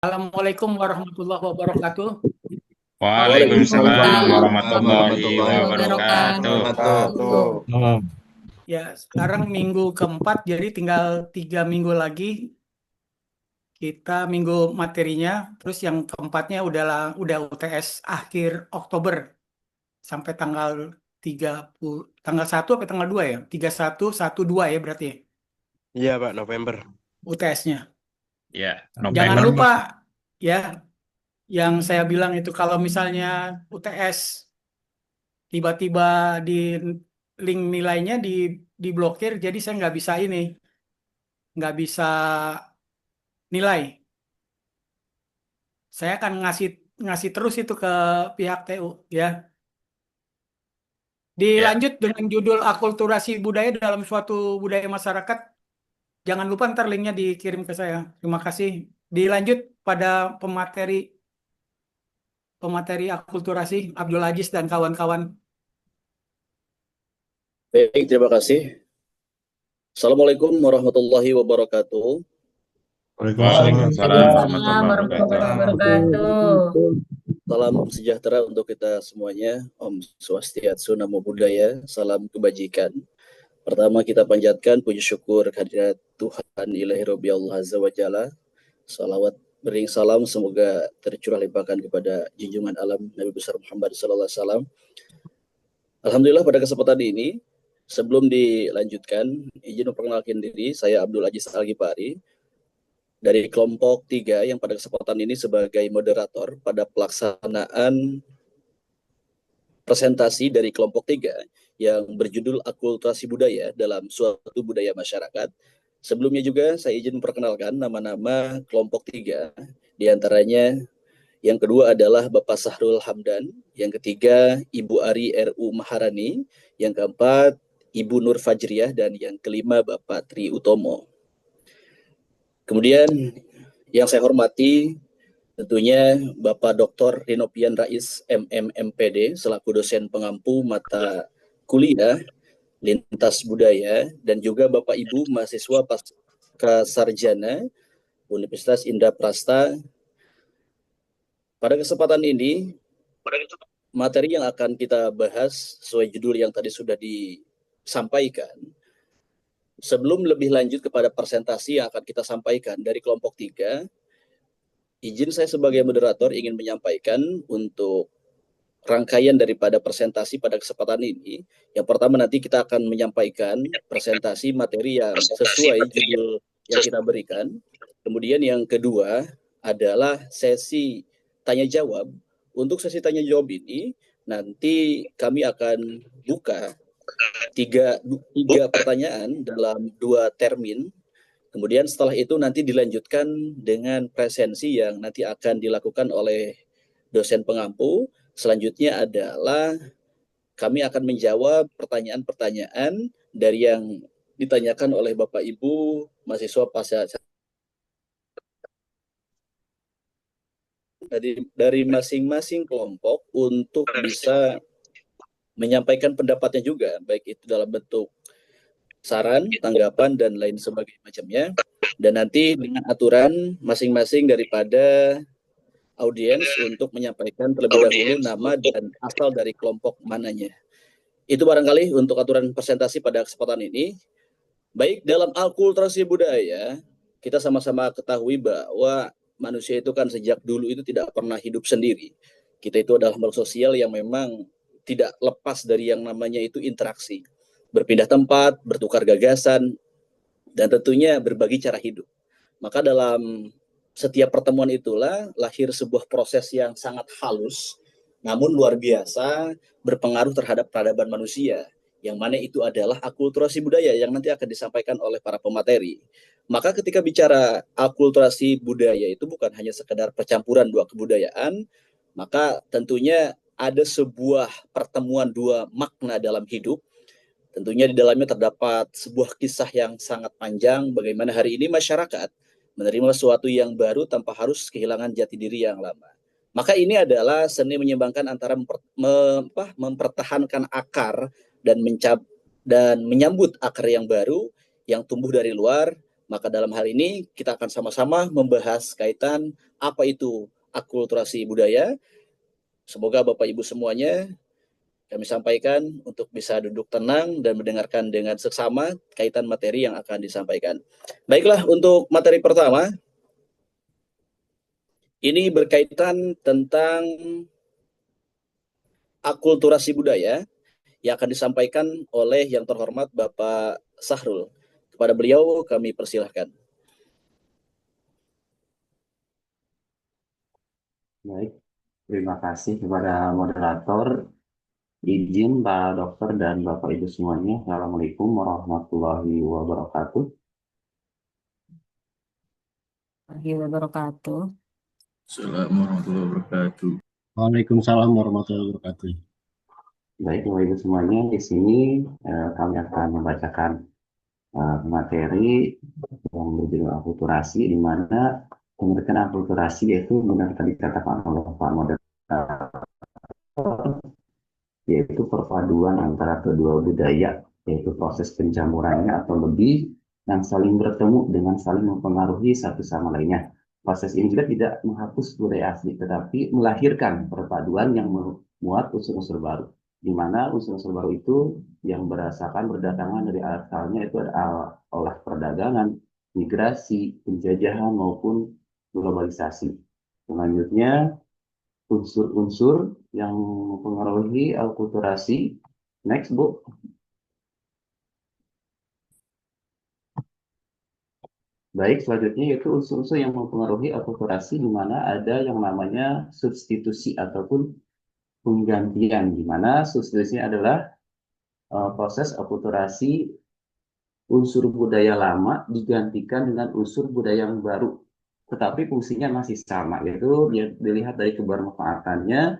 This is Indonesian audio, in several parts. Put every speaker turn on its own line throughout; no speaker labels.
Assalamualaikum warahmatullahi wabarakatuh.
Waalaikumsalam
Waalaikumsalam
warahmatullahi
warahmatullahi
wabarakatuh.
wabarakatuh.
Ya, sekarang minggu keempat, jadi tinggal 3 minggu lagi kita minggu materinya. Terus yang keempatnya udah UTS akhir Oktober sampai tanggal 1 sampai tanggal 2 ya. 31, 1, 2 ya berarti ya,
Iya Pak, November.
UTS-nya.
Ya,
Jangan
November.
lupa ya, yang saya bilang itu kalau misalnya UTS tiba-tiba di link nilainya diblokir, jadi saya nggak bisa nilai. Saya akan ngasih ngasih terus itu ke pihak TU ya.
Ya,
Dilanjut dengan judul akulturasi budaya dalam suatu budaya masyarakat. Jangan lupa ntar linknya dikirim ke saya. Terima kasih. Dilanjut pada pemateri pemateri akulturasi Abdul Aziz dan kawan-kawan.
Baik, terima kasih. Assalamualaikum warahmatullahi wabarakatuh.
Waalaikumsalam
Waalaikumsalam
Waalaikumsalam
warahmatullahi
warahmatullahi
wabarakatuh.
wabarakatuh.
Salam sejahtera untuk kita semuanya. Om Swastiastu, Namo Buddhaya, salam kebajikan. Pertama kita panjatkan puji syukur kehadirat Tuhan Ilahi Robbi Allah Azza wa Jalla. Salawat bering salam semoga tercurah limpahkan kepada junjungan alam Nabi besar Muhammad sallallahu alaihi wasallam. Alhamdulillah pada kesempatan ini sebelum dilanjutkan izin memperkenalkan diri, saya Abdul Aziz Al-Ghifari dari kelompok 3 yang pada kesempatan ini sebagai moderator pada pelaksanaan presentasi dari kelompok 3 yang berjudul Akulturasi Budaya dalam Suatu Budaya Masyarakat. Sebelumnya juga saya izin memperkenalkan nama-nama kelompok 3, diantaranya yang kedua adalah Bapak Sahrul Hamdan, yang ketiga Ibu Ari RU Maharani, yang keempat Ibu Nur Fajriah, dan yang kelima Bapak Tri Utomo. Kemudian yang saya hormati tentunya Bapak Dr. Rinopian Rais MMMPD selaku dosen pengampu mata kuliah lintas budaya, dan juga Bapak Ibu mahasiswa pasca sarjana Universitas Indraprasta. Pada kesempatan ini materi yang akan kita bahas sesuai judul yang tadi sudah disampaikan. Sebelum lebih lanjut kepada presentasi yang akan kita sampaikan dari kelompok 3, izin saya sebagai moderator ingin menyampaikan untuk rangkaian daripada presentasi pada kesempatan ini. Yang pertama nanti kita akan menyampaikan presentasi materi yang sesuai judul yang kita berikan. Kemudian yang kedua adalah sesi tanya jawab. Untuk sesi tanya jawab ini nanti kami akan buka tiga pertanyaan dalam 2 termin. Kemudian setelah itu nanti dilanjutkan dengan presensi yang nanti akan dilakukan oleh dosen pengampu. Selanjutnya adalah kami akan menjawab pertanyaan-pertanyaan dari yang ditanyakan oleh Bapak Ibu mahasiswa pasca dari masing-masing kelompok untuk bisa menyampaikan pendapatnya juga, baik itu dalam bentuk saran, tanggapan, dan lain sebagainya macamnya. Dan nanti dengan aturan masing-masing daripada audiens untuk menyampaikan terlebih dahulu nama dan asal dari kelompok mananya. Itu barangkali untuk aturan presentasi pada kesempatan ini. Baik, dalam akulturasi budaya, kita sama-sama ketahui bahwa manusia itu kan sejak dulu itu tidak pernah hidup sendiri. Kita itu adalah makhluk sosial yang memang tidak lepas dari yang namanya itu interaksi. Berpindah tempat, bertukar gagasan, dan tentunya berbagi cara hidup. Maka dalam setiap pertemuan itulah lahir sebuah proses yang sangat halus, namun luar biasa berpengaruh terhadap peradaban manusia, yang mana itu adalah akulturasi budaya yang nanti akan disampaikan oleh para pemateri. Maka ketika bicara akulturasi budaya itu bukan hanya sekedar percampuran dua kebudayaan, maka tentunya ada sebuah pertemuan dua makna dalam hidup. Tentunya di dalamnya terdapat sebuah kisah yang sangat panjang bagaimana hari ini masyarakat menerima sesuatu yang baru tanpa harus kehilangan jati diri yang lama. Maka ini adalah seni menyeimbangkan antara mempertahankan akar dan menyambut akar yang baru yang tumbuh dari luar, Maka dalam hal ini kita akan sama-sama membahas kaitan apa itu akulturasi budaya. Semoga Bapak Ibu semuanya kami sampaikan untuk bisa duduk tenang dan mendengarkan dengan seksama kaitan materi yang akan disampaikan. Baiklah, untuk materi pertama, ini berkaitan tentang akulturasi budaya yang akan disampaikan oleh yang terhormat Bapak Sahrul. Kepada beliau kami persilahkan.
Baik, terima kasih kepada moderator. Izin Pak Dokter dan Bapak Ibu semuanya. Assalamualaikum warahmatullahi wabarakatuh.
Wabarakatuh.
Assalamualaikum warahmatullahi wabarakatuh.
Waalaikumsalam warahmatullahi wabarakatuh.
Baik, Bapak Ibu semuanya, di sini kami akan membacakan materi yang berjudul akulturasi, di mana pengertian akulturasi yaitu benar tadi dikatakan oleh Pak Moderator, yaitu perpaduan antara kedua budaya, yaitu proses pencamurannya atau lebih yang saling bertemu dengan saling mempengaruhi satu sama lainnya. Proses ini juga tidak menghapus budaya asli, tetapi melahirkan perpaduan yang memuat unsur-unsur baru, di mana unsur-unsur baru itu yang berdatangan dari asalnya itu ada olah perdagangan, migrasi, penjajahan maupun globalisasi. Selanjutnya, unsur-unsur yang mempengaruhi akulturasi. Next, Bu. Baik, selanjutnya yaitu unsur-unsur yang mempengaruhi akulturasi, di mana ada yang namanya substitusi ataupun penggantian, di mana substitusi adalah proses akulturasi unsur budaya lama digantikan dengan unsur budaya yang baru, tetapi fungsinya masih sama, yaitu dilihat dari kebermanfaatannya.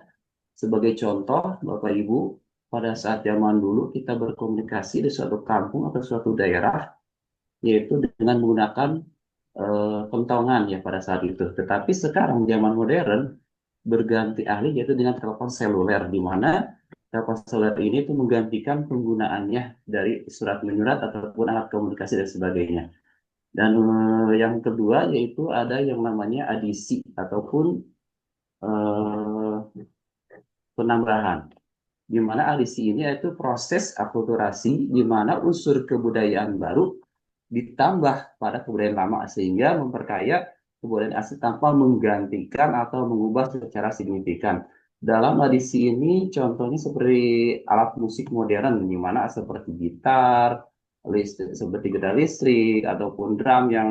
Sebagai contoh, Bapak Ibu, pada saat zaman dulu kita berkomunikasi di suatu kampung atau suatu daerah, yaitu dengan menggunakan pentongan ya pada saat itu. Tetapi sekarang zaman modern berganti alih yaitu dengan telepon seluler, di mana telepon seluler ini itu menggantikan penggunaannya dari surat menyurat ataupun alat komunikasi dan sebagainya. Dan yang kedua yaitu ada yang namanya adisi ataupun penambahan, di mana adisi ini yaitu proses akulturasi di mana unsur kebudayaan baru ditambah pada kebudayaan lama sehingga memperkaya kebudayaan asli tanpa menggantikan atau mengubah secara signifikan. Dalam adisi ini contohnya seperti alat musik modern, di mana seperti gitar, seperti gitar listrik ataupun drum yang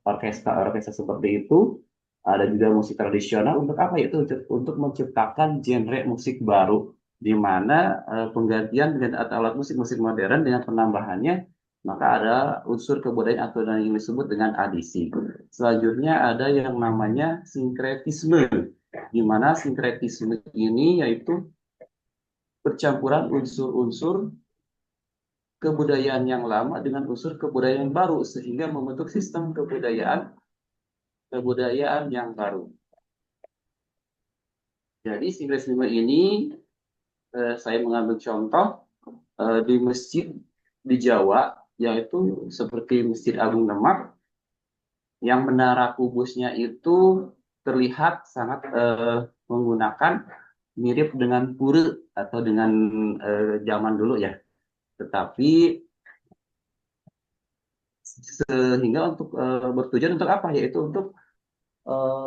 orkestra seperti itu. Ada juga musik tradisional, untuk apa itu? Untuk menciptakan genre musik baru, di mana penggantian dengan alat musik modern dengan penambahannya, maka ada unsur kebudayaan atau yang disebut dengan adisi. Selanjutnya ada yang namanya sinkretisme, di mana sinkretisme ini yaitu percampuran unsur-unsur kebudayaan yang lama dengan unsur kebudayaan baru sehingga membentuk sistem kebudayaan yang baru. Jadi sinkretisme ini saya mengambil contoh di masjid di Jawa, yaitu seperti Masjid Agung Demak, yang menara kubusnya itu terlihat sangat menggunakan mirip dengan pura atau dengan zaman dulu ya. Tetapi sehingga untuk bertujuan untuk apa? Yaitu untuk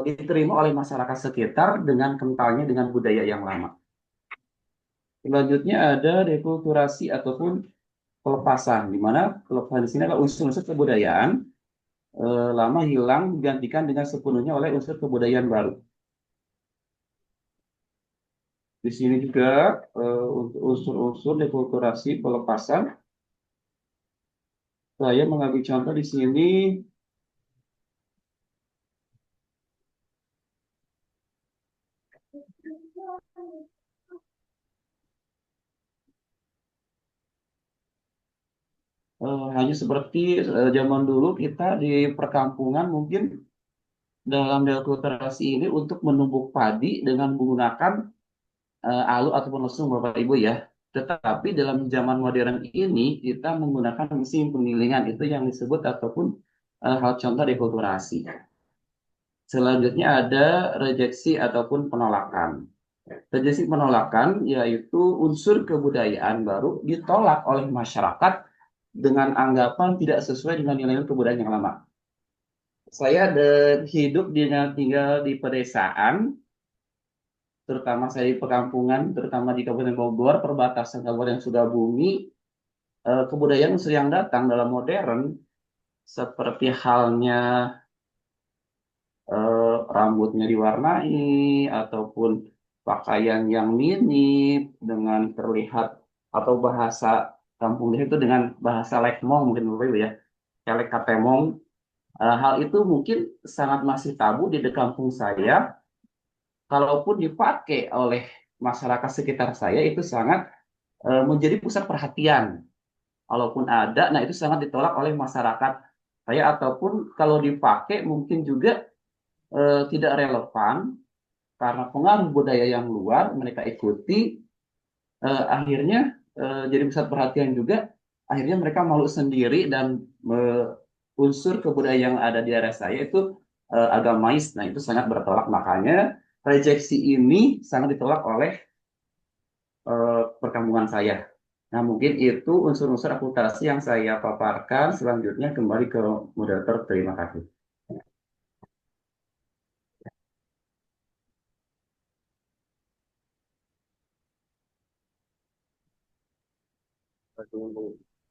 diterima oleh masyarakat sekitar dengan kentalnya dengan budaya yang lama. Selanjutnya ada dekulturasi ataupun pelepasan, di mana pelepasan di sini adalah unsur-unsur kebudayaan lama hilang digantikan dengan sepenuhnya oleh unsur kebudayaan baru. Di sini juga untuk unsur-unsur dekulturasi pelepasan, saya mengambil contoh di sini. Hanya seperti zaman dulu kita di perkampungan mungkin dalam dekulturasi ini untuk menumbuk padi dengan menggunakan alu ataupun lesung, Bapak Ibu ya. Tetapi dalam zaman modern ini kita menggunakan mesin penggilingan itu yang disebut ataupun hal contoh dekulturasi. Selanjutnya ada rejeksi ataupun penolakan. Rejeksi penolakan yaitu unsur kebudayaan baru ditolak oleh masyarakat dengan anggapan tidak sesuai dengan nilai kebudayaan yang lama. Saya hidup dengan tinggal di pedesaan, terutama saya di perkampungan, terutama di Kabupaten Bogor, perbatasan Kabupaten Sukabumi. Kebudayaan unsur yang datang dalam modern seperti halnya rambutnya diwarnai ataupun pakaian yang minim dengan terlihat atau bahasa kampung itu dengan bahasa lekmong mungkin Bapak Ibu ya, kelek katemong. Hal itu mungkin sangat masih tabu di kampung saya. Kalaupun dipakai oleh masyarakat sekitar saya itu sangat menjadi pusat perhatian. Kalaupun ada, nah itu sangat ditolak oleh masyarakat saya ataupun kalau dipakai mungkin juga tidak relevan karena pengaruh budaya yang luar mereka ikuti, akhirnya jadi pusat perhatian juga. Akhirnya mereka malu sendiri dan unsur kebudayaan yang ada di area saya itu agamais. Nah itu sangat bertolak, makanya rejeksi ini sangat ditolak oleh perkampungan saya. Nah mungkin itu unsur-unsur akulturasi yang saya paparkan. Selanjutnya kembali ke moderator. Terima kasih.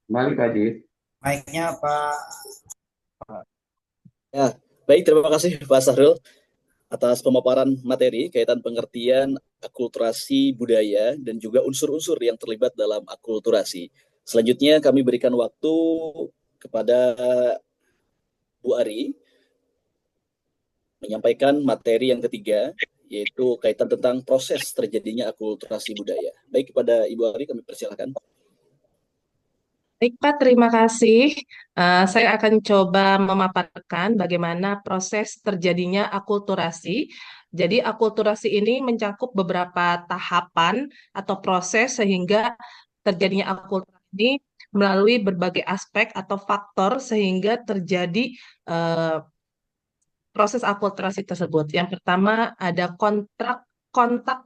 Kembali Kak Jis.
Mic-nya Pak.
Ya, baik, terima kasih Pak Sahrul atas pemaparan materi kaitan pengertian akulturasi budaya dan juga unsur-unsur yang terlibat dalam akulturasi. Selanjutnya kami berikan waktu kepada Bu Ari menyampaikan materi yang ketiga, yaitu kaitan tentang proses terjadinya akulturasi budaya. Baik, kepada Ibu Ari kami persilakan.
Baik, Pak, terima kasih. Saya akan coba memaparkan bagaimana proses terjadinya akulturasi. Jadi, akulturasi ini mencakup beberapa tahapan atau proses sehingga terjadinya akulturasi ini melalui berbagai aspek atau faktor sehingga terjadi eh, proses akulturasi tersebut. Yang pertama ada kontak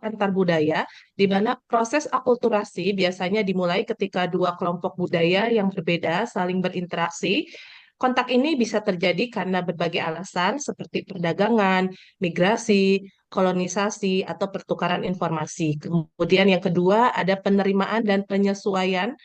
antar budaya, di mana proses akulturasi biasanya dimulai ketika dua kelompok budaya yang berbeda saling berinteraksi. Kontak ini bisa terjadi karena berbagai alasan seperti perdagangan, migrasi, kolonisasi, atau pertukaran informasi. Kemudian yang kedua ada penerimaan dan penyesuaian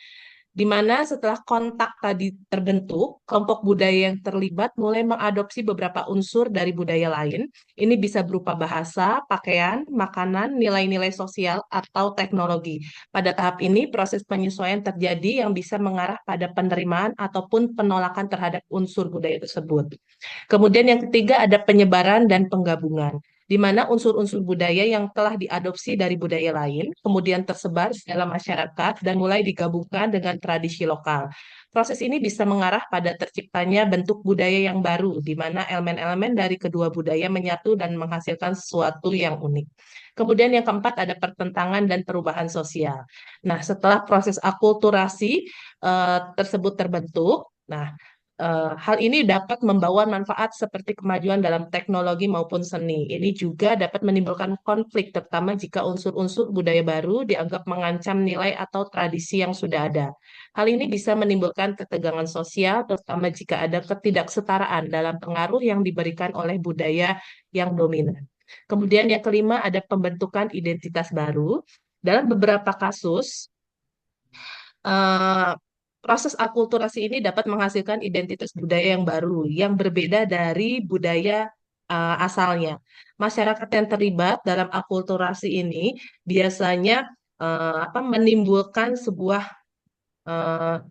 di mana setelah kontak tadi terbentuk, kelompok budaya yang terlibat mulai mengadopsi beberapa unsur dari budaya lain. Ini bisa berupa bahasa, pakaian, makanan, nilai-nilai sosial, atau teknologi. Pada tahap ini, proses penyesuaian terjadi yang bisa mengarah pada penerimaan ataupun penolakan terhadap unsur budaya tersebut. Kemudian yang ketiga ada penyebaran dan penggabungan, di mana unsur-unsur budaya yang telah diadopsi dari budaya lain, kemudian tersebar dalam masyarakat dan mulai digabungkan dengan tradisi lokal. Proses ini bisa mengarah pada terciptanya bentuk budaya yang baru, di mana elemen-elemen dari kedua budaya menyatu dan menghasilkan sesuatu yang unik. Kemudian yang keempat ada pertentangan dan perubahan sosial. Nah, setelah proses akulturasi tersebut terbentuk, hal ini dapat membawa manfaat seperti kemajuan dalam teknologi maupun seni. Ini juga dapat menimbulkan konflik, terutama jika unsur-unsur budaya baru dianggap mengancam nilai atau tradisi yang sudah ada. Hal ini bisa menimbulkan ketegangan sosial, terutama jika ada ketidaksetaraan dalam pengaruh yang diberikan oleh budaya yang dominan. Kemudian yang kelima ada pembentukan identitas baru. Dalam beberapa kasus, eh, proses akulturasi ini dapat menghasilkan identitas budaya yang baru, yang berbeda dari budaya asalnya. Masyarakat yang terlibat dalam akulturasi ini biasanya menimbulkan sebuah eh,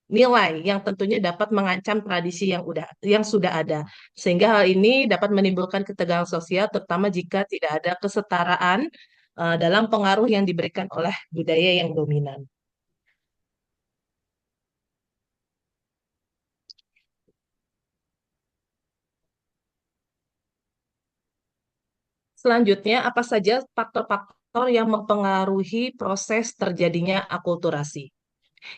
nilai yang tentunya dapat mengancam tradisi yang sudah ada. Sehingga hal ini dapat menimbulkan ketegangan sosial, terutama jika tidak ada kesetaraan dalam pengaruh yang diberikan oleh budaya yang dominan. Selanjutnya, apa saja faktor-faktor faktor yang mempengaruhi proses terjadinya akulturasi.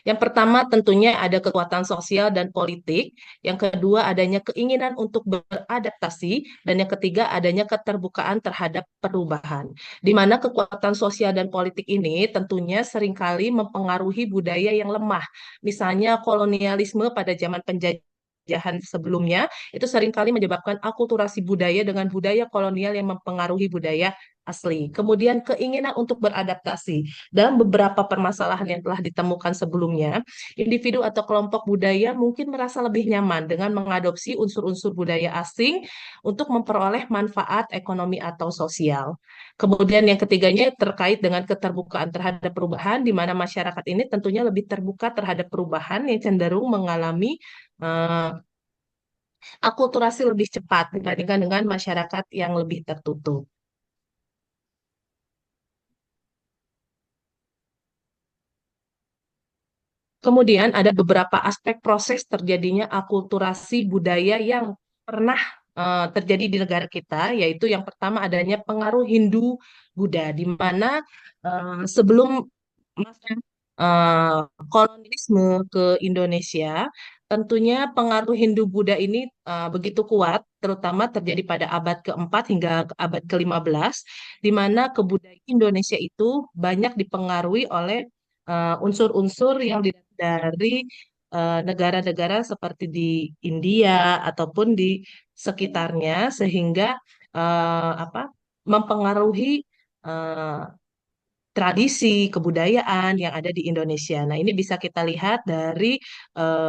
Yang pertama tentunya ada kekuatan sosial dan politik, yang kedua adanya keinginan untuk beradaptasi, dan yang ketiga adanya keterbukaan terhadap perubahan. Di mana kekuatan sosial dan politik ini tentunya seringkali mempengaruhi budaya yang lemah. Misalnya kolonialisme pada zaman penjajahan sebelumnya itu seringkali menyebabkan akulturasi budaya dengan budaya kolonial yang mempengaruhi budaya asli. Kemudian keinginan untuk beradaptasi. Dalam beberapa permasalahan yang telah ditemukan sebelumnya, individu atau kelompok budaya mungkin merasa lebih nyaman dengan mengadopsi unsur-unsur budaya asing untuk memperoleh manfaat ekonomi atau sosial. Kemudian yang ketiganya terkait dengan keterbukaan terhadap perubahan, di mana masyarakat ini tentunya lebih terbuka terhadap perubahan yang cenderung mengalami eh, akulturasi lebih cepat dibandingkan dengan masyarakat yang lebih tertutup. Kemudian ada beberapa aspek proses terjadinya akulturasi budaya yang pernah terjadi di negara kita, yaitu yang pertama adanya pengaruh Hindu-Buddha, di mana sebelum masa eh, kolonialisme ke Indonesia, tentunya pengaruh Hindu-Buddha ini begitu kuat, terutama terjadi pada abad keempat hingga abad ke-15, di mana kebudayaan Indonesia itu banyak dipengaruhi oleh unsur-unsur yang dari negara-negara seperti di India ataupun di sekitarnya, sehingga apa mempengaruhi eh, tradisi kebudayaan yang ada di Indonesia. Nah, ini bisa kita lihat dari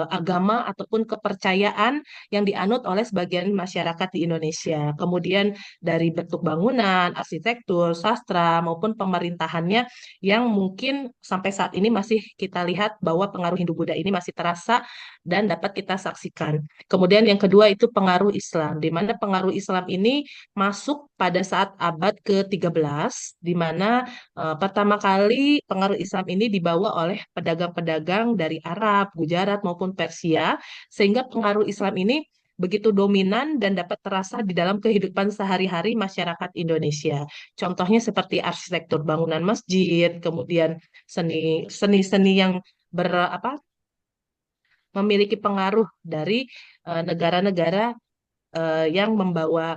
agama ataupun kepercayaan yang dianut oleh sebagian masyarakat di Indonesia. Kemudian dari bentuk bangunan, arsitektur, sastra maupun pemerintahannya yang mungkin sampai saat ini masih kita lihat bahwa pengaruh Hindu-Buddha ini masih terasa dan dapat kita saksikan. Kemudian yang kedua itu pengaruh Islam, di mana pengaruh Islam ini masuk pada saat abad ke-13, di mana pertama kali pengaruh Islam ini dibawa oleh pedagang-pedagang dari Arab, Gujarat maupun Persia, sehingga pengaruh Islam ini begitu dominan dan dapat terasa di dalam kehidupan sehari-hari masyarakat Indonesia. Contohnya seperti arsitektur bangunan masjid, kemudian seni-seni yang memiliki pengaruh dari negara-negara yang membawa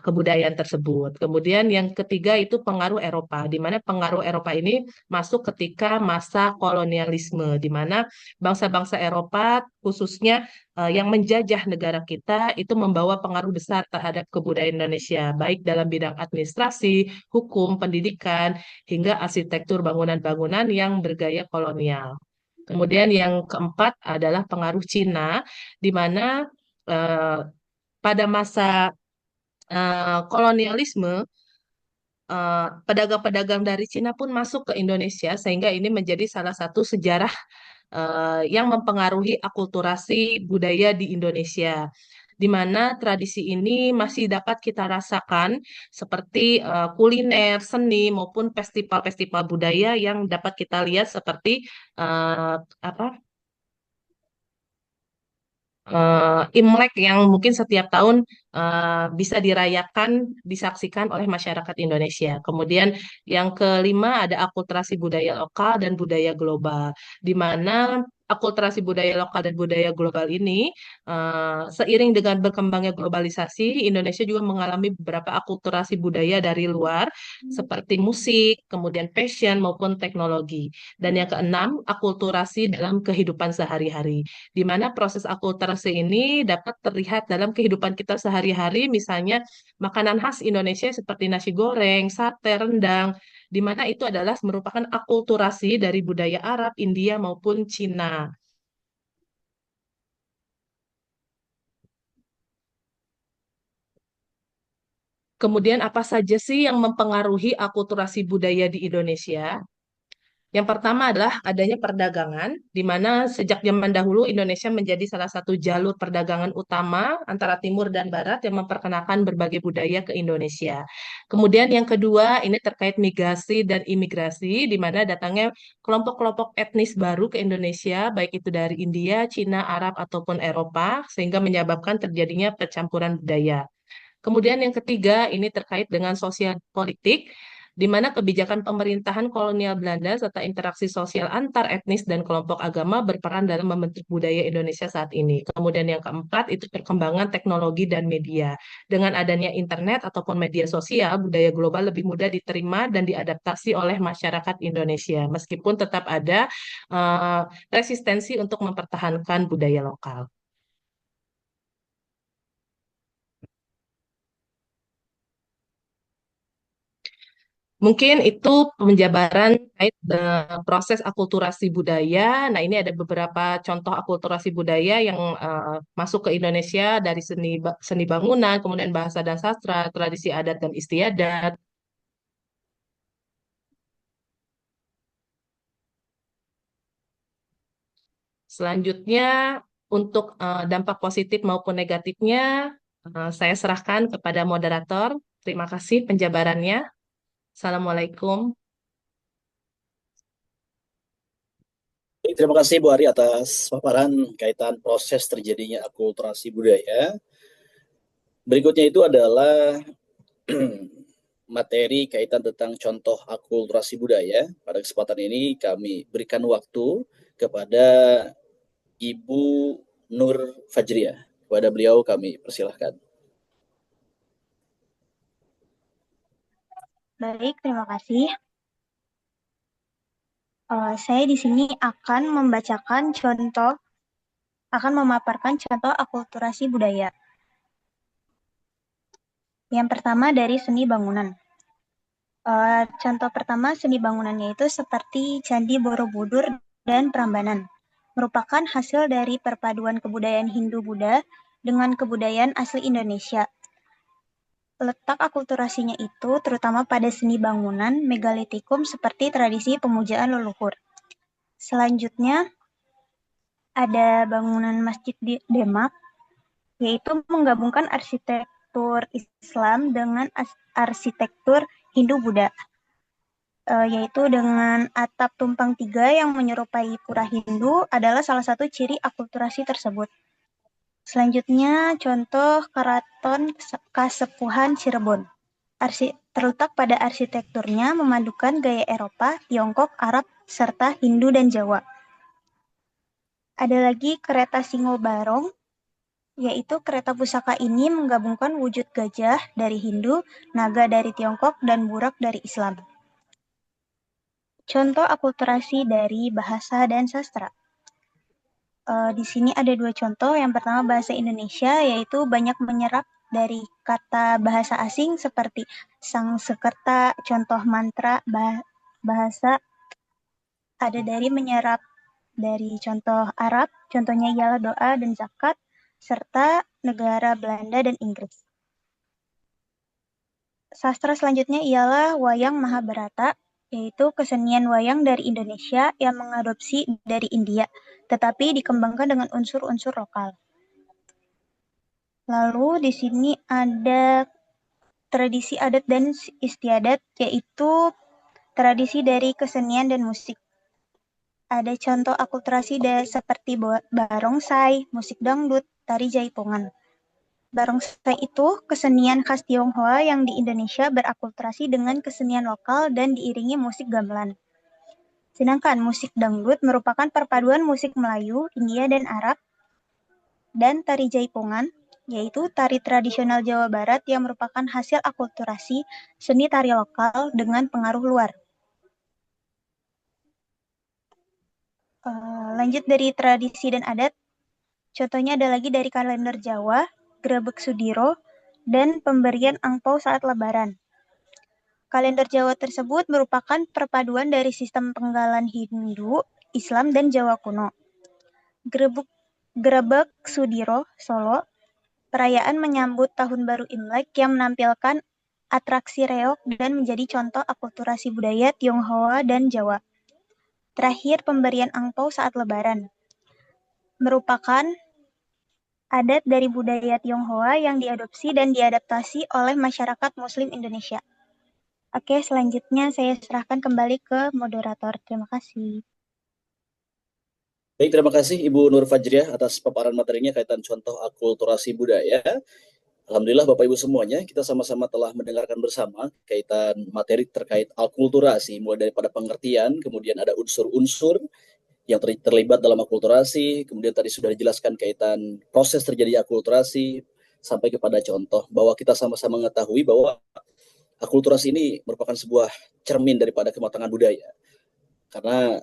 kebudayaan tersebut. Kemudian yang ketiga itu pengaruh Eropa, di mana pengaruh Eropa ini masuk ketika masa kolonialisme, di mana bangsa-bangsa Eropa khususnya yang menjajah negara kita itu membawa pengaruh besar terhadap kebudayaan Indonesia, baik dalam bidang administrasi, hukum, pendidikan, hingga arsitektur bangunan-bangunan yang bergaya kolonial. Kemudian yang keempat adalah pengaruh Cina, di mana eh, pada masa kolonialisme, pedagang-pedagang dari Cina pun masuk ke Indonesia, sehingga ini menjadi salah satu sejarah yang mempengaruhi akulturasi budaya di Indonesia, di mana tradisi ini masih dapat kita rasakan seperti kuliner, seni, maupun festival-festival budaya yang dapat kita lihat seperti apa Imlek yang mungkin setiap tahun bisa dirayakan, disaksikan oleh masyarakat Indonesia. Kemudian yang kelima ada akulturasi budaya lokal dan budaya global, di mana akulturasi budaya lokal dan budaya global ini seiring dengan berkembangnya globalisasi, Indonesia juga mengalami beberapa akulturasi budaya dari luar seperti musik, kemudian fashion maupun teknologi. Dan yang keenam, akulturasi dalam kehidupan sehari-hari, di mana proses akulturasi ini dapat terlihat dalam kehidupan kita sehari-hari, misalnya makanan khas Indonesia seperti nasi goreng, sate, rendang, di mana itu adalah merupakan akulturasi dari budaya Arab, India, maupun Cina. Kemudian apa saja sih yang mempengaruhi akulturasi budaya di Indonesia? Yang pertama adalah adanya perdagangan, di mana sejak zaman dahulu Indonesia menjadi salah satu jalur perdagangan utama antara timur dan barat yang memperkenalkan berbagai budaya ke Indonesia. Kemudian yang kedua, ini terkait migrasi dan imigrasi, di mana datangnya kelompok-kelompok etnis baru ke Indonesia, baik itu dari India, Cina, Arab, ataupun Eropa, sehingga menyebabkan terjadinya percampuran budaya. Kemudian yang ketiga, ini terkait dengan sosial politik, di mana kebijakan pemerintahan kolonial Belanda serta interaksi sosial antar etnis dan kelompok agama berperan dalam membentuk budaya Indonesia saat ini. Kemudian yang keempat itu perkembangan teknologi dan media. Dengan adanya internet ataupun media sosial, budaya global lebih mudah diterima dan diadaptasi oleh masyarakat Indonesia, meskipun tetap ada eh, resistensi untuk mempertahankan budaya lokal. Mungkin itu penjabaran terkait proses akulturasi budaya. Nah, ini ada beberapa contoh akulturasi budaya yang masuk ke Indonesia dari seni bangunan, kemudian bahasa dan sastra, tradisi adat dan istiadat. Selanjutnya, untuk dampak positif maupun negatifnya, saya serahkan kepada moderator. Terima kasih penjabarannya. Assalamualaikum.
Terima kasih Bu Ari atas paparan kaitan proses terjadinya akulturasi budaya. Berikutnya itu adalah materi kaitan tentang contoh akulturasi budaya. Pada kesempatan ini kami berikan waktu kepada Ibu Nur Fajriah. Kepada beliau kami persilahkan.
Baik, terima kasih. Saya di sini akan memaparkan contoh akulturasi budaya. Yang pertama dari seni bangunan. Contoh pertama seni bangunannya itu seperti Candi Borobudur dan Prambanan. Merupakan hasil dari perpaduan kebudayaan Hindu-Buddha dengan kebudayaan asli Indonesia. Letak akulturasinya itu terutama pada seni bangunan megalitikum seperti tradisi pemujaan leluhur. Selanjutnya ada bangunan Masjid di Demak, yaitu menggabungkan arsitektur Islam dengan arsitektur Hindu-Buddha, yaitu dengan atap tumpang tiga yang menyerupai pura Hindu adalah salah satu ciri akulturasi tersebut. Selanjutnya, contoh Keraton Kasepuhan Cirebon. Terletak pada arsitekturnya memadukan gaya Eropa, Tiongkok, Arab, serta Hindu dan Jawa. Ada lagi kereta Singo Barong, yaitu kereta pusaka ini menggabungkan wujud gajah dari Hindu, naga dari Tiongkok, dan burak dari Islam. Contoh akulturasi dari bahasa dan sastra. Di sini ada dua contoh. Yang pertama bahasa Indonesia, yaitu banyak menyerap dari kata bahasa asing seperti Sangsekerta, contoh mantra, bahasa. Ada dari menyerap dari contoh Arab, contohnya ialah doa dan zakat, serta negara Belanda dan Inggris. Sastra selanjutnya ialah wayang Mahabharata, yaitu kesenian wayang dari Indonesia yang mengadopsi dari India, tetapi dikembangkan dengan unsur-unsur lokal. Lalu di sini ada tradisi adat dan istiadat, yaitu tradisi dari kesenian dan musik. Ada contoh akulturasi seperti barongsai, musik dangdut, tari jaipongan. Barongsai itu kesenian khas Tionghoa yang di Indonesia berakulturasi dengan kesenian lokal dan diiringi musik gamelan. Sedangkan musik dangdut merupakan perpaduan musik Melayu, India, dan Arab. Dan tari jaipongan, yaitu tari tradisional Jawa Barat yang merupakan hasil akulturasi seni tari lokal dengan pengaruh luar. Lanjut dari tradisi dan adat, contohnya ada lagi dari kalender Jawa, Grebek Sudiro, dan pemberian angpau saat Lebaran. Kalender Jawa tersebut merupakan perpaduan dari sistem penggalan Hindu, Islam, dan Jawa kuno. Grebek Sudiro, Solo, perayaan menyambut Tahun Baru Imlek yang menampilkan atraksi reog dan menjadi contoh akulturasi budaya Tionghoa dan Jawa. Terakhir, pemberian angpau saat Lebaran merupakan adat dari budaya Tionghoa yang diadopsi dan diadaptasi oleh masyarakat Muslim Indonesia. Oke, selanjutnya saya serahkan kembali ke moderator. Terima kasih.
Baik, terima kasih Ibu Nur Fajriah atas paparan materinya kaitan contoh akulturasi budaya. Alhamdulillah Bapak Ibu semuanya, kita sama-sama telah mendengarkan bersama kaitan materi terkait akulturasi, mulai daripada pengertian, kemudian ada unsur-unsur yang terlibat dalam akulturasi, kemudian tadi sudah dijelaskan kaitan proses terjadi akulturasi, sampai kepada contoh bahwa kita sama-sama mengetahui bahwa akulturasi ini merupakan sebuah cermin daripada kematangan budaya. Karena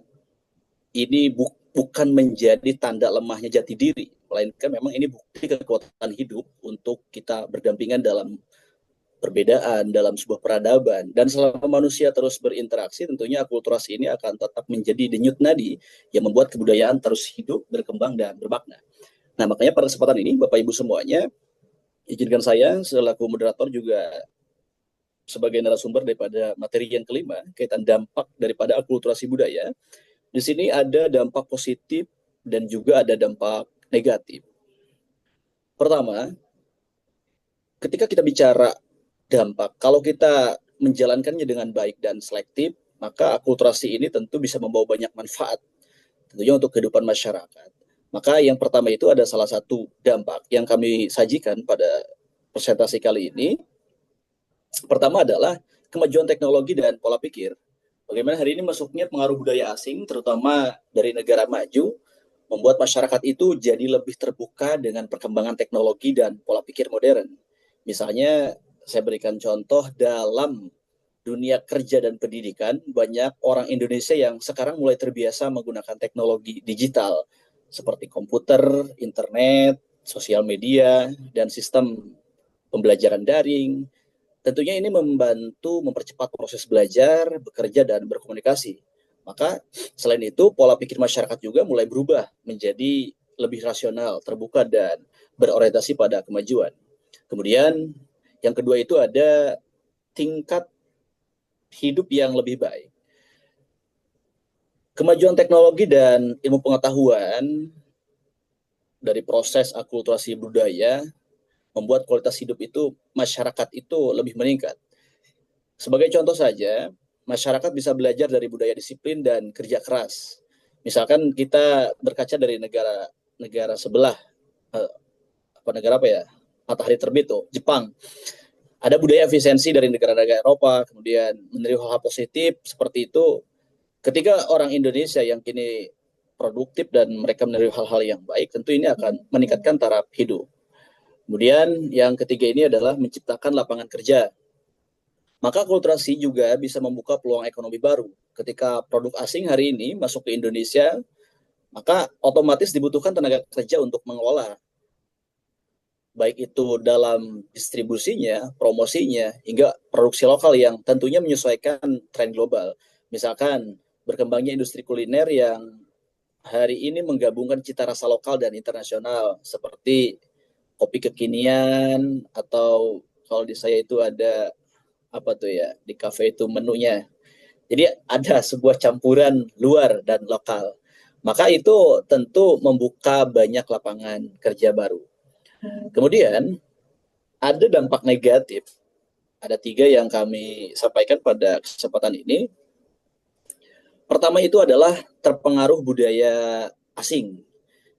ini bukan menjadi tanda lemahnya jati diri, melainkan memang ini bukti kekuatan hidup untuk kita berdampingan dalam perbedaan, dalam sebuah peradaban. Dan selama manusia terus berinteraksi, tentunya akulturasi ini akan tetap menjadi denyut nadi yang membuat kebudayaan terus hidup, berkembang, dan bermakna. Nah, makanya pada kesempatan ini, Bapak Ibu semuanya, izinkan saya selaku moderator juga sebagai narasumber daripada materi yang kelima, kaitan dampak daripada akulturasi budaya. Di sini ada dampak positif dan juga ada dampak negatif. Pertama, ketika kita bicara dampak, kalau kita menjalankannya dengan baik dan selektif, maka akulturasi ini tentu bisa membawa banyak manfaat, tentunya untuk kehidupan masyarakat. Maka yang pertama itu ada salah satu dampak yang kami sajikan pada presentasi kali ini. Pertama adalah kemajuan teknologi dan pola pikir. Bagaimana hari ini masuknya pengaruh budaya asing, terutama dari negara maju, membuat masyarakat itu jadi lebih terbuka dengan perkembangan teknologi dan pola pikir modern. Misalnya, saya berikan contoh dalam dunia kerja dan pendidikan, banyak orang Indonesia yang sekarang mulai terbiasa menggunakan teknologi digital, seperti komputer, internet, sosial media, dan sistem pembelajaran daring. Tentunya ini membantu mempercepat proses belajar, bekerja, dan berkomunikasi. Maka selain itu, pola pikir masyarakat juga mulai berubah menjadi lebih rasional, terbuka, dan berorientasi pada kemajuan. Kemudian yang kedua itu ada tingkat hidup yang lebih baik. Kemajuan teknologi dan ilmu pengetahuan dari proses akulturasi budaya membuat kualitas hidup itu, masyarakat itu lebih meningkat. Sebagai contoh saja, masyarakat bisa belajar dari budaya disiplin dan kerja keras. Misalkan kita berkaca dari negara sebelah, negara apa ya? Matahari terbit tuh, Jepang. Ada budaya efisiensi dari negara-negara Eropa, kemudian meniru hal-hal positif seperti itu. Ketika orang Indonesia yang kini produktif dan mereka meniru hal-hal yang baik, tentu ini akan meningkatkan taraf hidup. Kemudian yang ketiga ini adalah menciptakan lapangan kerja. Maka akulturasi juga bisa membuka peluang ekonomi baru. Ketika produk asing hari ini masuk ke Indonesia, maka otomatis dibutuhkan tenaga kerja untuk mengolah. Baik itu dalam distribusinya, promosinya, hingga produksi lokal yang tentunya menyesuaikan tren global. Misalkan berkembangnya industri kuliner yang hari ini menggabungkan cita rasa lokal dan internasional, seperti kopi kekinian, atau kalau di saya itu ada apa tuh ya, di kafe itu menunya. Jadi ada sebuah campuran luar dan lokal. Maka itu tentu membuka banyak lapangan kerja baru. Kemudian ada dampak negatif. Ada 3 yang kami sampaikan pada kesempatan ini. Pertama itu adalah terpengaruh budaya asing.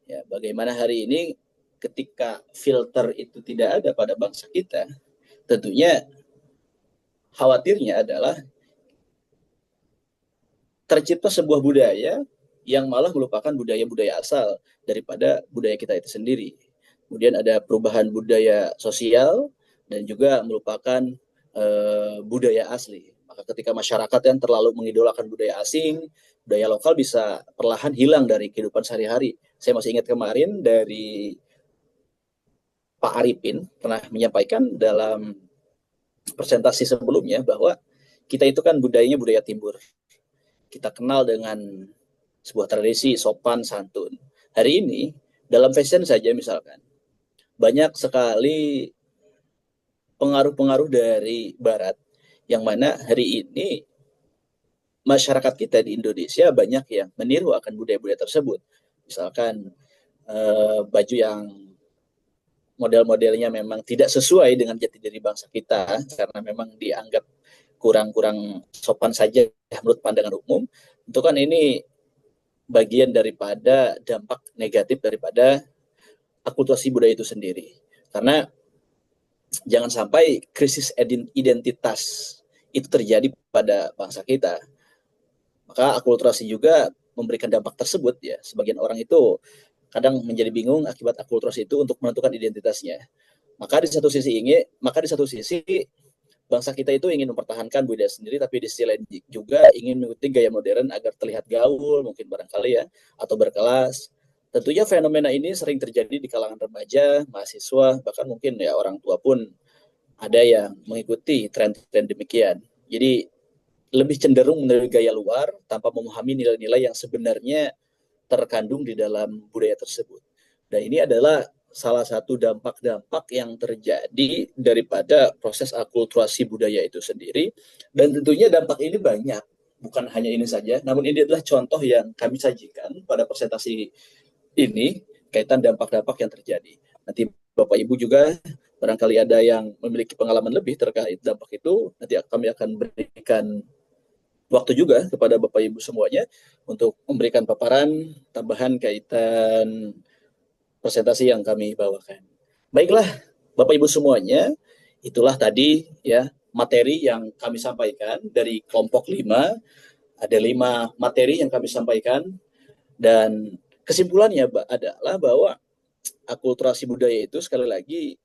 Ya, bagaimana hari ini ketika filter itu tidak ada pada bangsa kita, tentunya khawatirnya adalah tercipta sebuah budaya yang malah melupakan budaya-budaya asal daripada budaya kita itu sendiri. Kemudian ada perubahan budaya sosial dan juga melupakan budaya asli. Maka ketika masyarakat yang terlalu mengidolakan budaya asing, budaya lokal bisa perlahan hilang dari kehidupan sehari-hari. Saya masih ingat kemarin dari Pak Arifin pernah menyampaikan dalam presentasi sebelumnya bahwa kita itu kan budayanya budaya timur. Kita kenal dengan sebuah tradisi sopan santun. Hari ini dalam fashion saja misalkan, banyak sekali pengaruh-pengaruh dari barat yang mana hari ini masyarakat kita di Indonesia banyak yang meniru akan budaya-budaya tersebut. Misalkan baju yang model-modelnya memang tidak sesuai dengan jati diri bangsa kita karena memang dianggap kurang-kurang sopan saja menurut pandangan umum. Itu kan ini bagian daripada dampak negatif daripada akulturasi budaya itu sendiri. Karena jangan sampai krisis identitas itu terjadi pada bangsa kita. Maka akulturasi juga memberikan dampak tersebut ya. Sebagian orang itu kadang menjadi bingung akibat akulturasi itu untuk menentukan identitasnya. Maka di satu sisi bangsa kita itu ingin mempertahankan budaya sendiri, tapi di sisi lain juga ingin mengikuti gaya modern agar terlihat gaul, mungkin barangkali ya, atau berkelas. Tentunya fenomena ini sering terjadi di kalangan remaja, mahasiswa, bahkan mungkin ya orang tua pun ada yang mengikuti tren-tren demikian. Jadi lebih cenderung meniru gaya luar tanpa memahami nilai-nilai yang sebenarnya terkandung di dalam budaya tersebut. Dan ini adalah salah satu dampak-dampak yang terjadi daripada proses akulturasi budaya itu sendiri. Dan tentunya dampak ini banyak, bukan hanya ini saja, namun ini adalah contoh yang kami sajikan pada presentasi ini, kaitan dampak-dampak yang terjadi. Nanti Bapak Ibu juga barangkali ada yang memiliki pengalaman lebih terkait dampak itu, nanti kami akan berikan waktu juga kepada Bapak Ibu semuanya untuk memberikan paparan tambahan kaitan presentasi yang kami bawakan. Baiklah, Bapak Ibu semuanya, itulah tadi ya materi yang kami sampaikan dari kelompok 5. Ada 5 materi yang kami sampaikan dan kesimpulannya adalah bahwa akulturasi budaya itu sekali lagi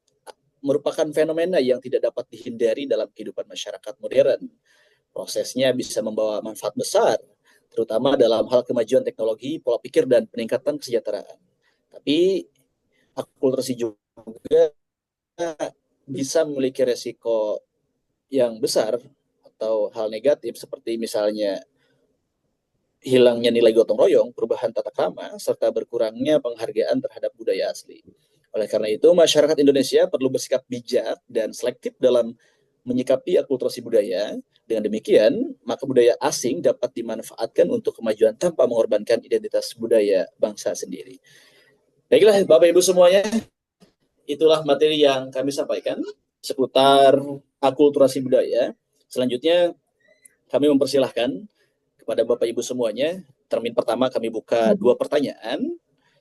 merupakan fenomena yang tidak dapat dihindari dalam kehidupan masyarakat modern. Prosesnya bisa membawa manfaat besar, terutama dalam hal kemajuan teknologi, pola pikir, dan peningkatan kesejahteraan. Tapi akulturasi juga bisa memiliki resiko yang besar atau hal negatif seperti misalnya hilangnya nilai gotong royong, perubahan tata krama, serta berkurangnya penghargaan terhadap budaya asli. Oleh karena itu, masyarakat Indonesia perlu bersikap bijak dan selektif dalam menyikapi akulturasi budaya. Dengan demikian, maka budaya asing dapat dimanfaatkan untuk kemajuan tanpa mengorbankan identitas budaya bangsa sendiri. Baiklah, Bapak Ibu semuanya, itulah materi yang kami sampaikan seputar akulturasi budaya. Selanjutnya, kami mempersilahkan kepada Bapak Ibu semuanya. Termin pertama kami buka 2 pertanyaan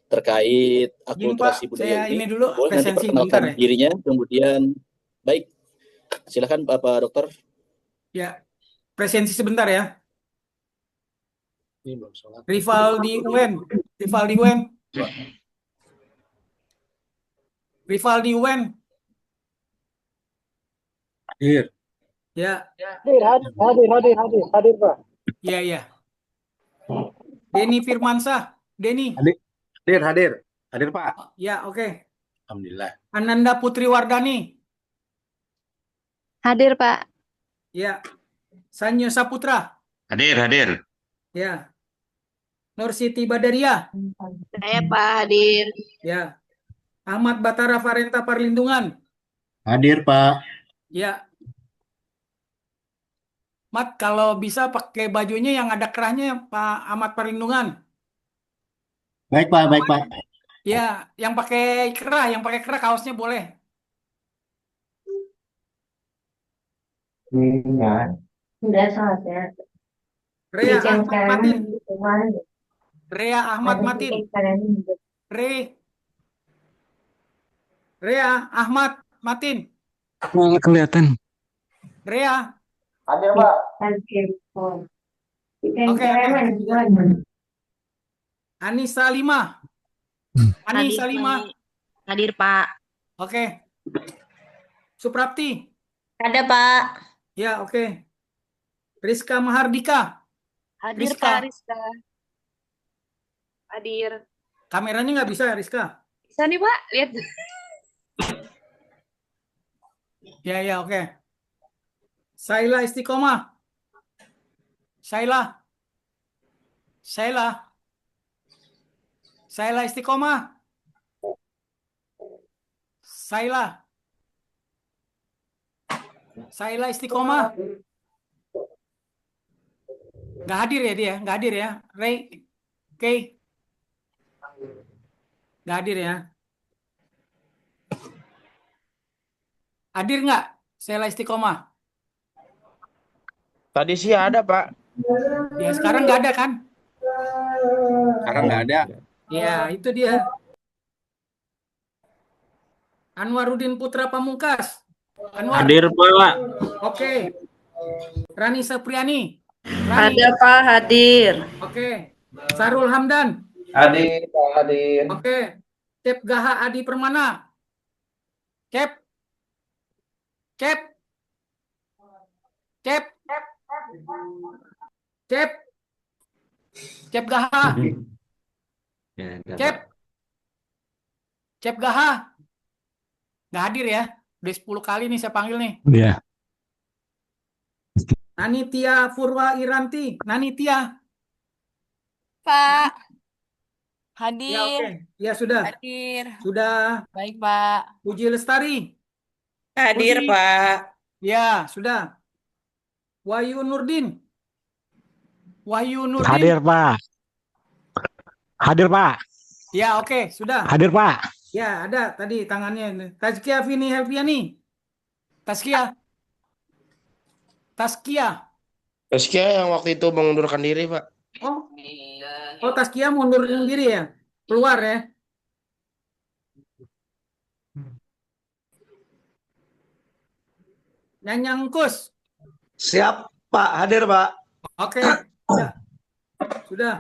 terkait
Gini
akulturasi
Pak,
budaya
saya ini dulu
Boleh nanti
presensi bentar
perkenalkan
ya.
dirinya, kemudian baik. Silakan Bapak Dokter.
Ya, presensi sebentar ya.
Ini belum sholat.
Rivaldi Wen.
Hadir.
Ya,
Hadir, Pak.
ya. Denny Firmansyah. Denny.
Hadir Pak.
Ya, oke.
Alhamdulillah.
Ananda Putri Wardani.
Hadir, Pak.
Ya. Sanyo Saputra.
Hadir.
Ya. Nur Siti Badaria.
Saya Pak Hadir.
Ya. Ahmad Batara Farenta Perlindungan.
Hadir Pak.
Ya. Mat, kalau bisa pakai bajunya yang ada kerahnya Pak Ahmad Perlindungan.
Baik Pak.
Ya, yang pakai kerah kaosnya boleh.
Udah sholat ya.
Rea
Bikin
Ahmad
kalian
Matin.
kemarin
Rea Ahmad
ada
Matin.
bikin kalian
Rea Ahmad Matin.
Nggak kelihatan.
Rea.
Hadir, Pak.
bikin
Oke.
kalian gimana?
Anissa Lima. Anissa Lima.
Hadir Pak.
Oke. Suprapti.
Ada Pak.
Ya, oke. Rizka Mahardika.
Hadir
Rizka.
Pak Rizka. Hadir.
Kameranya nggak bisa ya, Rizka?
Bisa nih Pak, lihat.
Ya, oke. Saila Istiqomah. Saila Istiqomah. Saila Istiqomah. Nggak hadir ya dia? Nggak hadir ya? Ray, oke. Nggak hadir ya? Hadir nggak? Saila Istiqomah.
Tadi sih ada, Pak.
Ya, sekarang nggak ada kan?
Sekarang nggak ada.
Ya, itu dia. Anwaruddin Putra Pamungkas. Anwar.
Hadir, Pak.
Oke. Rani Sepriani.
Ada Pak, hadir.
Oke. Sarul Hamdan.
Hadir, Pak, hadir.
Oke. Cep Gaha Adi Permana. Cep. Cep. Cep. Cep. Cep Gaha.
Ya, ada,
Cep.
Pak.
Cep Gaha. Nggak hadir ya. Udah 10 kali nih saya panggil nih.
Iya.
Nanitia Purwa Iranti. Nanitia.
Pak,
Ya,
hadir.
oke. Ya, sudah.
Hadir.
Sudah.
Baik, Pak.
Puji Lestari.
Hadir,
Puji.
Pak.
Ya, sudah. Wahyu Nurdin. Wahyu Nurdin.
Hadir, Pak. Hadir, Pak.
Ya, oke. Sudah.
Hadir, Pak.
Ya, ada tadi tangannya. Tazkia Vini Helviani. Tazkia. Tazkia.
Tazkia yang waktu itu mengundurkan diri, Pak.
Oh, Tazkia mundurin diri ya? Keluar ya? Nyanyang Kus.
Siap, Pak. Hadir, Pak.
Oke. Sudah. Sudah.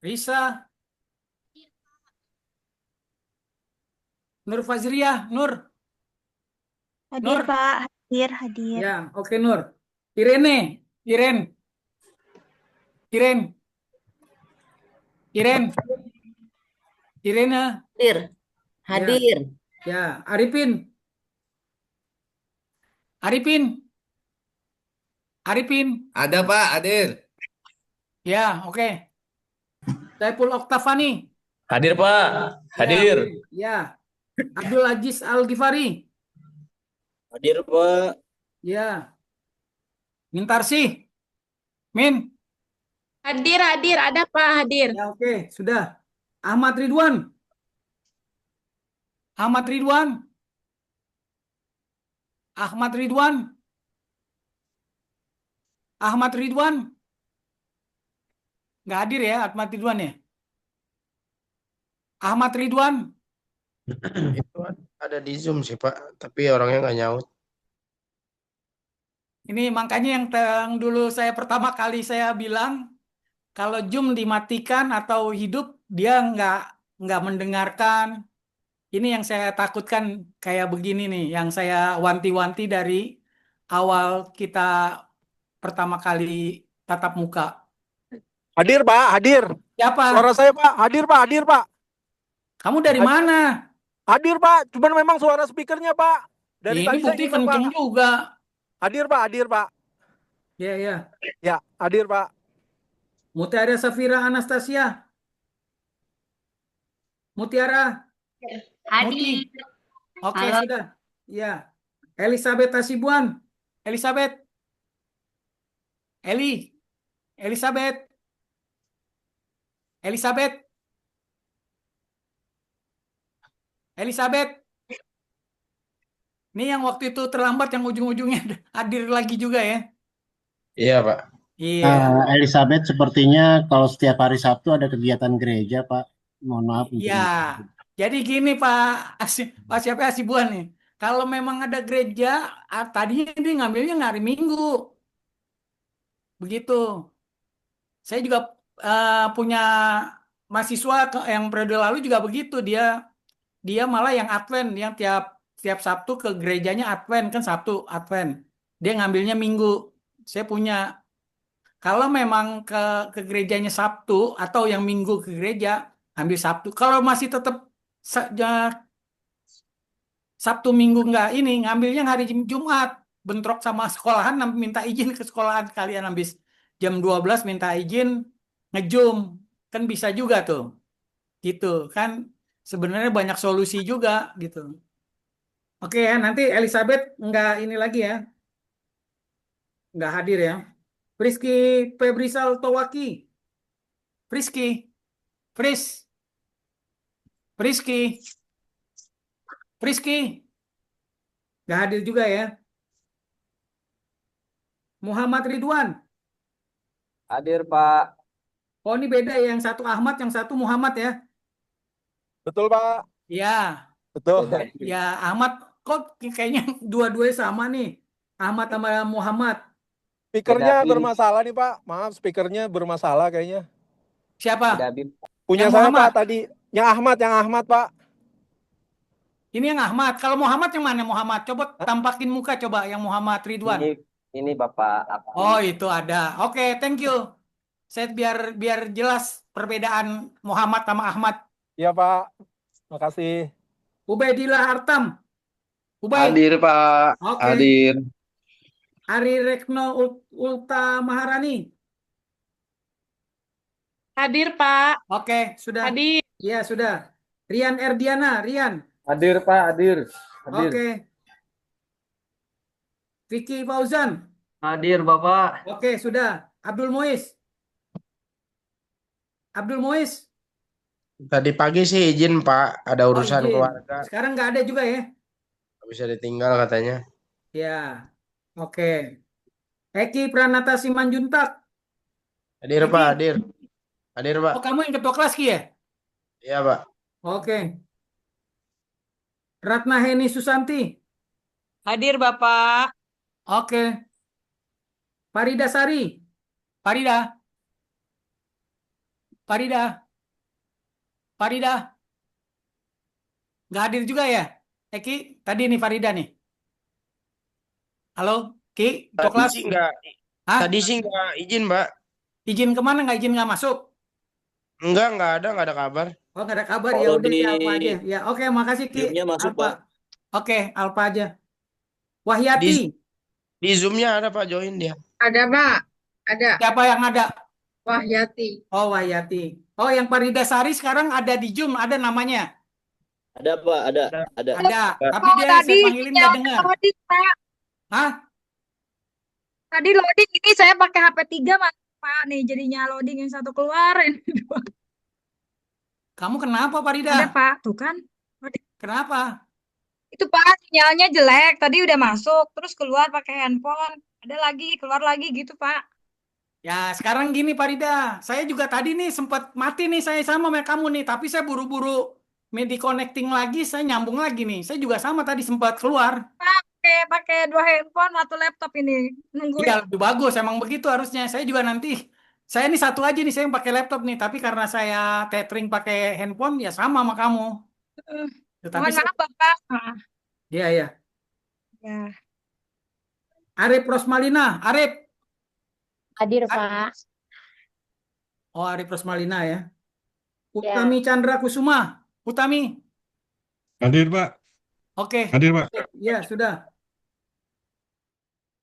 Risa. Nur Fazriah. Nur.
Hadir,
Nur.
Pak. Hadir, hadir.
Ya, oke Nur. Irene. Iren. Iren. Iren. Irena.
Hadir.
Ya.
Hadir.
Ya, Arifin. Arifin. Arifin.
Ada Pak, hadir.
Ya, oke. Saiful Oktavani.
Hadir Pak,
Ya,
hadir.
oke. Ya. Abdul Aziz Al Ghifari.
Hadir, Pak.
Ya. Mintarsi. Min.
Hadir, hadir. Ada Pak, hadir.
Ya, oke. Sudah. Ahmad Ridwan. Ahmad Ridwan. Ahmad Ridwan. Ahmad Ridwan. Nggak hadir ya Ahmad Ridwan ya? Ahmad Ridwan.
Itu ada di Zoom sih, Pak. Tapi orangnya nggak nyaut.
Ini makanya yang dulu saya pertama kali saya bilang kalau Zoom dimatikan atau hidup dia nggak mendengarkan. Ini yang saya takutkan kayak begini nih, yang saya wanti-wanti dari awal kita pertama kali tatap muka.
Hadir Pak, hadir.
Siapa?
Suara saya Pak, hadir Pak, hadir Pak.
Kamu dari mana?
Hadir Pak, cuman memang suara speakernya Pak. Dari
Ini
tadi saya
bukti
ngikut, Pak.
kenceng juga.
Hadir Pak, hadir Pak.
Ya, ya.
Ya, hadir Pak.
Mutiara Safira Anastasia. Mutiara. Muti. Oke,
Halo.
sudah. Ya. Elizabeth Hasibuan. Elizabeth. Eli. Elizabeth. Elizabeth. Elizabeth. Ini yang waktu itu terlambat yang ujung-ujungnya hadir lagi juga ya.
Iya, Pak.
Iya.
Elizabeth sepertinya kalau setiap hari Sabtu ada kegiatan gereja, Pak. Mohon maaf untuk
Ya, jadi gini Pak siapa Asibuan nih. Kalau memang ada gereja, tadinya dia ngambilnya hari Minggu, begitu. Saya juga punya mahasiswa yang periode lalu juga begitu. Dia malah yang Advent, yang tiap tiap Sabtu ke gerejanya Advent kan Sabtu Advent. Dia ngambilnya Minggu. Saya punya. Kalau memang ke gerejanya Sabtu atau yang Minggu ke gereja, ambil Sabtu. Kalau masih tetap Sabtu Minggu nggak ini ngambilnya hari Jumat, bentrok sama sekolahan, minta izin ke sekolahan, kalian habis jam 12 minta izin ngejum, kan bisa juga tuh gitu kan, sebenarnya banyak solusi juga gitu. Oke ya, nanti Elizabeth nggak ini lagi ya, nggak hadir ya. Friski Febrisal Towaki, Friski, Fris, Friski, Friski nggak hadir juga ya. Muhammad Ridwan,
Hadir, Pak.
oh ini beda ya, yang satu Ahmad, yang satu Muhammad ya.
Betul, Pak.
Ya,
Betul.
ya Ahmad kok kayaknya dua-duanya sama nih. Ahmad sama Muhammad.
Speakernya bermasalah nih, Pak. Maaf, speakernya bermasalah kayaknya.
Siapa?
Punya
Yang
saya,
Muhammad.
Pak, tadi. Yang Ahmad, Pak.
Ini yang Ahmad. Kalau Muhammad yang mana Muhammad? Coba tampakin muka coba yang Muhammad Ridwan.
Ini Bapak aku.
Oh, itu ada. Oke, thank you. Saya biar jelas perbedaan Muhammad sama Ahmad.
Iya, Pak. Makasih.
Ubaidillah Artam.
Hadir, Pak.
Oke.
Hadir.
Ari Rekno Ulta Maharani.
Hadir, Pak.
Oke, sudah.
Hadir.
Iya, sudah. Rian Erdiana, Rian.
Hadir, Pak. Hadir.
Oke. Vicky Fauzan.
Hadir, Bapak.
Oke, sudah. Abdul Muiz. Abdul Muiz.
Tadi pagi sih izin, Pak. Ada urusan
izin.
keluarga.
Sekarang nggak ada juga ya?
Nggak bisa ditinggal katanya.
Ya, oke. Eki Pranata Simanjuntak.
Hadir, Pak. Hadir. Hadir, Pak.
Oh, kamu yang ketua kelas Ki ya?
Iya, Pak.
Oke. Ratna Heni Susanti.
Hadir, Bapak.
Oke. Farida Sari. Farida. Farida. Farida. Nggak hadir juga ya? Eki, tadi nih Farida nih. Halo, Ki, ketua kelas.
Tadi sih nggak izin, Mbak.
Izin kemana? Nggak izin nggak masuk?
Nggak ada kabar.
Oh, nggak ada kabar. Ya
Kalau
udah
di
si Alfa aja. Ya, oke, makasih Ki.
Zoom-nya masuk,
Alfa.
Pak.
Oke, Alfa aja. Wahyati.
Di Zoom-nya ada, Pak, join dia.
Ada, Pak. Ada.
Siapa yang ada?
Wahyati.
Oh, Wahyati. Oh, yang Farida Sari sekarang ada di Zoom, ada namanya.
Ada, Pak, ada.
Ada, tapi dia saya panggilin nggak dengar.
Loading, Pak.
Hah?
Tadi loading ini saya pakai HP 3, Pak. Nih jadinya loading yang satu keluar, yang dua.
Kamu kenapa, Farida?
Ada, Pak. Tuh kan.
Kenapa?
Itu, Pak, sinyalnya jelek. Tadi udah masuk, terus keluar pakai handphone. Ada lagi, keluar lagi gitu, Pak.
Ya, sekarang gini, Farida. Saya juga tadi nih sempat mati nih saya sama kamu nih, tapi saya buru-buru medi connecting lagi, saya nyambung lagi nih. Saya juga sama tadi sempat keluar.
Pakai 2 handphone, 1 laptop ini. Nungguin.
Iya, lebih bagus. Emang begitu harusnya. Saya juga nanti, saya ini satu aja nih, saya yang pakai laptop nih. Tapi karena saya tethering pakai handphone, ya sama kamu. Tetapi
Mohon maaf, Bapak.
Iya, iya.
Ya.
Arif Rosmalina, Arif.
Hadir, Pak.
Oh, Arif Rosmalina ya. Utami Chandra Kusuma. Utami.
Hadir, Pak.
Oke.
Hadir, Pak.
Ya, sudah.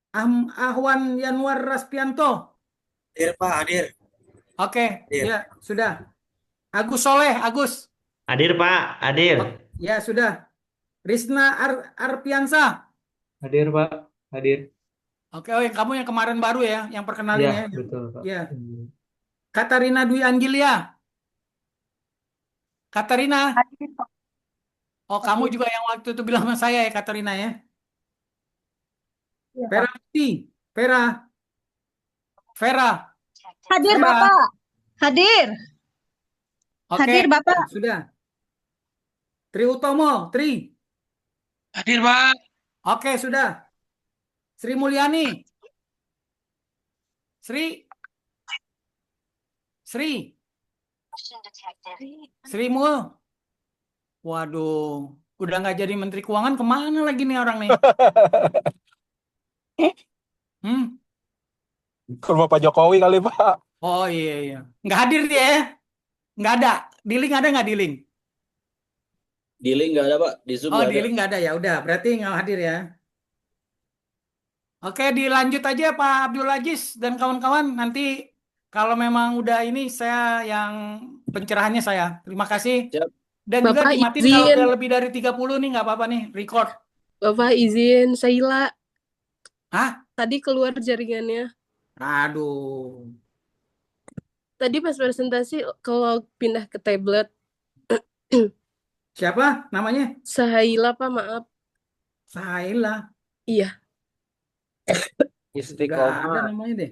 Ahwan Yanwar Raspianto.
Hadir, Pak, hadir.
Oke, ya, sudah. Agus Soleh, Agus.
Hadir, Pak, hadir.
Ya, sudah. Risna Arpiansa.
Hadir, Pak, hadir.
Oke, oh, kamu yang kemarin baru ya, yang perkenalin
Ya,
ya.
betul, Pak.
Ya. Katarina Dwi Angelia. Katarina. Oh, kamu juga yang waktu itu bilang sama saya ya, Katarina ya. Pera Putih. Pera. Vera.
Hadir
Vera.
Bapak. Hadir.
Oke,
Hadir Bapak.
sudah. Tri Utomo, Tri.
Hadir, Pak.
Oke, sudah. Sri Mulyani. Sri. Sri Mul. Waduh, udah nggak jadi Menteri Keuangan, kemana lagi nih orang nih?
Ke rumah Pak Jokowi kali, Pak.
Oh iya. Nggak hadir dia ya? Nggak ada. Di link ada nggak di link?
Di link nggak ada, Pak. Di Zoom
Oh,
nggak
di
ada.
link nggak ada ya. Udah, berarti nggak hadir ya. Oke, dilanjut aja Pak Abdul Aziz dan kawan-kawan. Nanti kalau memang udah ini saya yang pencerahannya saya. Terima kasih.
Siap.
Dan juga
Bapak
dimatiin kalau
izin.
udah lebih dari 30 nih nggak apa-apa nih, record.
Bapak izin, Saila.
Hah?
Tadi keluar jaringannya.
Aduh.
Tadi pas presentasi kalau pindah ke tablet.
Siapa namanya?
Saila, Pak, maaf.
Saila.
Iya.
Nggak ada namanya deh.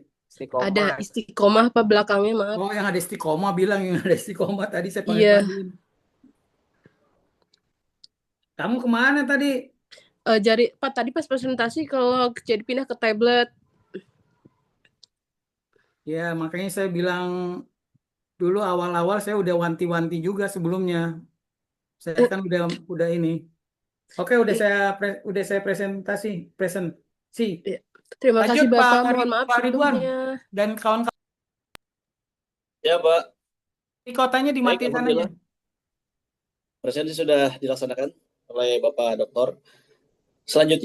Ada istiqomah Pak belakangnya, maaf.
Oh, yang ada istiqomah, bilang yang ada istiqomah tadi saya
Iya.
panggil. Kamu kemana tadi?
Pak, tadi pas presentasi kalau jadi pindah ke tablet.
Ya, makanya saya bilang dulu awal-awal saya udah wanti-wanti juga sebelumnya. Saya kan udah ini. Oke, udah saya presentasi.
Terima
Lanjut,
kasih Bapak,
Pak
mohon maaf
Pak Ridwan
sebelumnya.
dan kawan-kawan.
Ya, Pak.
Di kotanya
Baik,
dimatikan aja.
alhamdulillah. Presentasi sudah dilaksanakan oleh Bapak Doktor. Selanjutnya